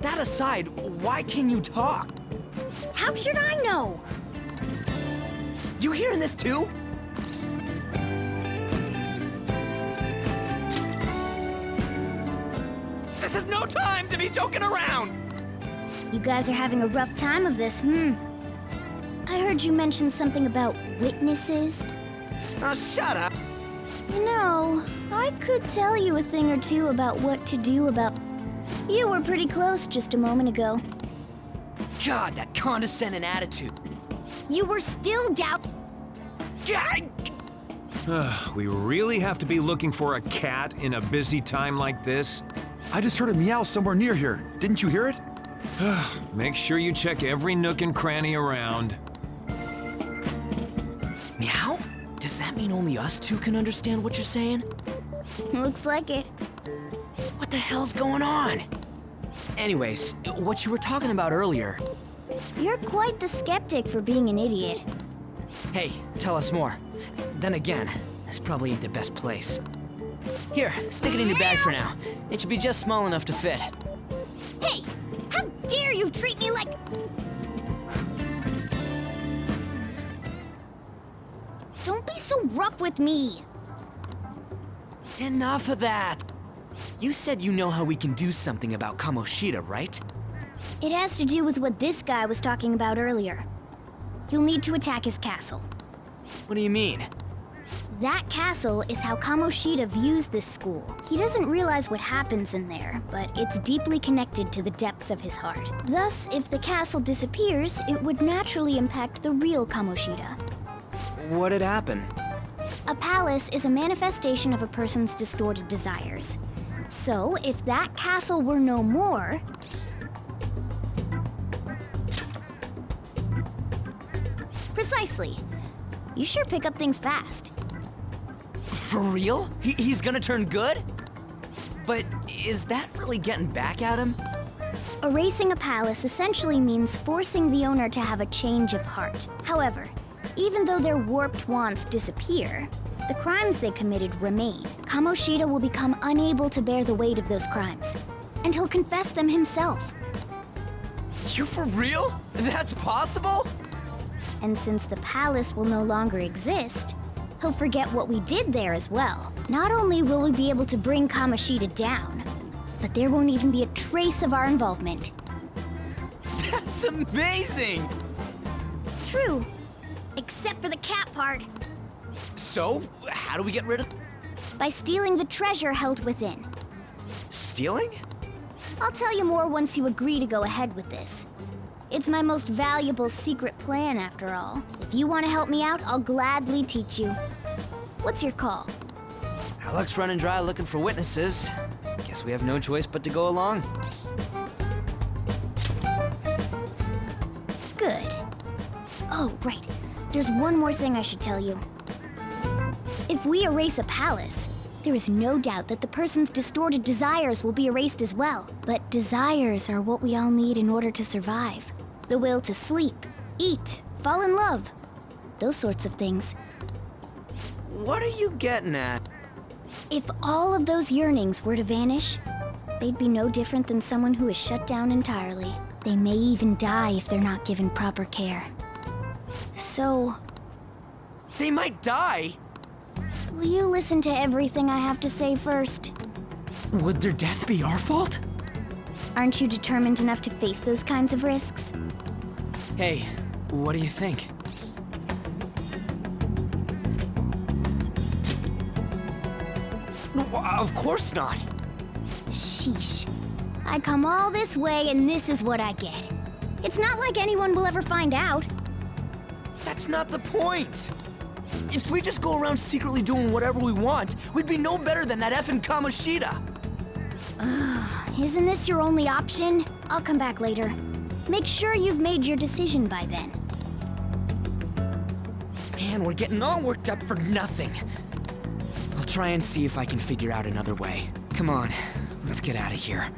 that aside, why can you talk? How should I know? You hearing this too? This is no time to be joking around! You guys are having a rough time of this, I heard you mention something about witnesses. Oh, shut up! You know, I could tell you a thing or two about what to do about... You were pretty close just a moment ago. God, that condescending attitude. You were still doubt... God! We really have to be looking for a cat in a busy time like this? I just heard a meow somewhere near here. Didn't you hear it? Make sure you check every nook and cranny around. Meow? Does that mean only us two can understand what you're saying? Looks like it. What the hell's going on? Anyways, what you were talking about earlier. You're quite the skeptic for being an idiot. Hey, tell us more. Then again, this probably ain't the best place. Here, stick it in your bag for now. It should be just small enough to fit. Hey! How dare you treat me like... Don't be so rough with me! Enough of that! You said you know how we can do something about Kamoshida, right? It has to do with what this guy was talking about earlier. You'll need to attack his castle. What do you mean? That castle is how Kamoshida views this school. He doesn't realize what happens in there, but it's deeply connected to the depths of his heart. Thus, if the castle disappears, it would naturally impact the real Kamoshida. What'd happen? A palace is a manifestation of a person's distorted desires. So, if that castle were no more... Precisely. You sure pick up things fast. For real? He's gonna turn good? But is that really getting back at him? Erasing a palace essentially means forcing the owner to have a change of heart. However, even though their warped wants disappear, the crimes they committed remain. Kamoshida will become unable to bear the weight of those crimes, and he'll confess them himself. You for real? That's possible? And since the palace will no longer exist, he'll forget what we did there as well. Not only will we be able to bring Kamoshida down, but there won't even be a trace of our involvement. That's amazing! True, except for the cat part. So, how do we get rid of... By stealing the treasure held within. Stealing? I'll tell you more once you agree to go ahead with this. It's my most valuable secret plan, after all. If you want to help me out, I'll gladly teach you. What's your call? Our luck's running dry looking for witnesses. Guess we have no choice but to go along. Good. Oh, right. There's one more thing I should tell you. If we erase a palace, there is no doubt that the person's distorted desires will be erased as well. But desires are what we all need in order to survive. The will to sleep, eat, fall in love. Those sorts of things. What are you getting at? If all of those yearnings were to vanish, they'd be no different than someone who is shut down entirely. They may even die if they're not given proper care. So, They might die! will you listen to everything I have to say first? Would their death be our fault? Aren't you determined enough to face those kinds of risks? Hey, what do you think? No, of course not. Sheesh. I come all this way and this is what I get. It's not like anyone will ever find out. That's not the point. If we just go around secretly doing whatever we want, we'd be no better than that effing Kamoshida. Isn't this your only option? I'll come back later. Make sure you've made your decision by then. Man, we're getting all worked up for nothing. I'll try and see if I can figure out another way. Come on, let's get out of here.